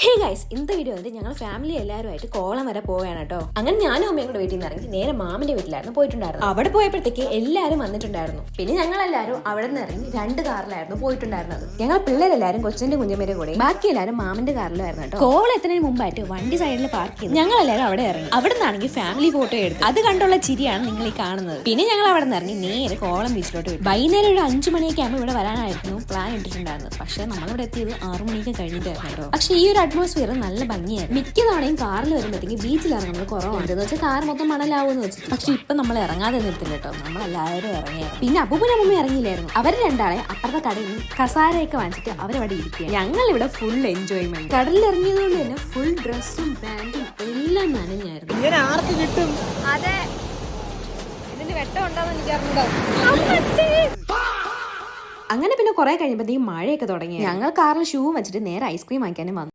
Hey guys, ഇന്നത്തെ video വന്നിട്ട് ഞങ്ങൾ ഫാമിലി എല്ലാവരുമായിട്ട് കോളം വരെ പോവുകയാണ് കേട്ടോ. അങ്ങനെ ഞാനും അമ്മയും കൂടെ വീട്ടിൽ നിന്ന് ഇറങ്ങി നേരെ മാമന്റെ വീട്ടിലായിരുന്നു പോയിട്ടുണ്ടായിരുന്നു. അവിടെ പോയപ്പോഴത്തേക്ക് എല്ലാവരും വന്നിട്ടുണ്ടായിരുന്നു. പിന്നെ ഞങ്ങൾ എല്ലാവരും അവിടെ നിന്ന് ഇറങ്ങി 2 കാറിലായിരുന്നു പോയിട്ടുണ്ടായിരുന്നത്. ഞങ്ങൾ പിള്ളേരെല്ലാരും കൊച്ചിന്റെ കുഞ്ഞമ്മേരെ കൂടെ, ബാക്കി എല്ലാവരും മാമന്റെ കാറിലായിരുന്നു കേട്ടോ. കോളം എത്തുന്നതിന് മുമ്പായിട്ട് വണ്ടി സൈഡിൽ പാർക്ക് ചെയ്ത് ഞങ്ങൾ എല്ലാവരും അവിടെ ഇറങ്ങി. അവിടെ നിന്നാണെങ്കിൽ ഫാമിലി ഫോട്ടോ എടുത്തു. അത് കണ്ടുള്ള ചിരിയാണ് നിങ്ങൾ ഈ കാണുന്നത്. പിന്നെ ഞങ്ങൾ അവിടെ നിന്ന് ഇറങ്ങി നേരെ കോളം ബീച്ചിലോട്ട് വിട്ടു. വൈകുന്നേരം ഒരു 5 മണിയൊക്കെ ആകുമ്പോൾ ഇവിടെ വരാനായിരുന്നു പ്ലാൻ ഇട്ടിട്ടുണ്ടായിരുന്നത്. പക്ഷെ നമ്മളിവിടെ എത്തിയത് 6 മണിക്ക് കഴിഞ്ഞിട്ടായിരുന്നു കേട്ടോ. പക്ഷെ ഈ ഒരു അറ്റ്മോസ്ഫിയർ നല്ല ഭംഗിയായിരുന്നു. മിക്ക തവണയും കാറിൽ വരുമ്പോഴത്തേക്ക് ബീച്ചിൽ ഇറങ്ങുന്നത് കുറവാണ് എന്ന് വെച്ചാൽ കാർ മൊത്തം മണലാവുമെന്ന് വെച്ചിട്ട്. പക്ഷെ ഇപ്പൊ നമ്മൾ ഇറങ്ങാതെ നിർത്തില്ല കേട്ടോ, നമ്മളെല്ലാവരും ഇറങ്ങിയായിരുന്നു. പിന്നെ അപ്പൂപ്പനും അമ്മ ഇറങ്ങിയില്ലായിരുന്നു. അവർ രണ്ടാളെ അപ്പുറത്തെ കടയിൽ നിന്ന് കസാരയൊക്കെ വാങ്ങിച്ചിട്ട് അവരവിടെ ഇരിക്കുക. ഞങ്ങൾ ഇവിടെ ഫുൾ എൻജോയ്മെന്റ്. കടലിൽ ഇറങ്ങിയത് കൊണ്ട് തന്നെ ഫുൾ ഡ്രസ്സും പാന്റും എല്ലാം നനഞ്ഞായിരുന്നു. അതെ, ഇതിന് വെട്ടം ഉണ്ടാവും എനിക്ക്. അങ്ങനെ പിന്നെ കുറെ കഴിയുമ്പോഴത്തേക്കും മഴയൊക്കെ തുടങ്ങി. ഞങ്ങൾ കാറിൽ ഷൂ വെച്ചിട്ട് നേരെ ഐസ്ക്രീം വാങ്ങിക്കാനും വന്നു.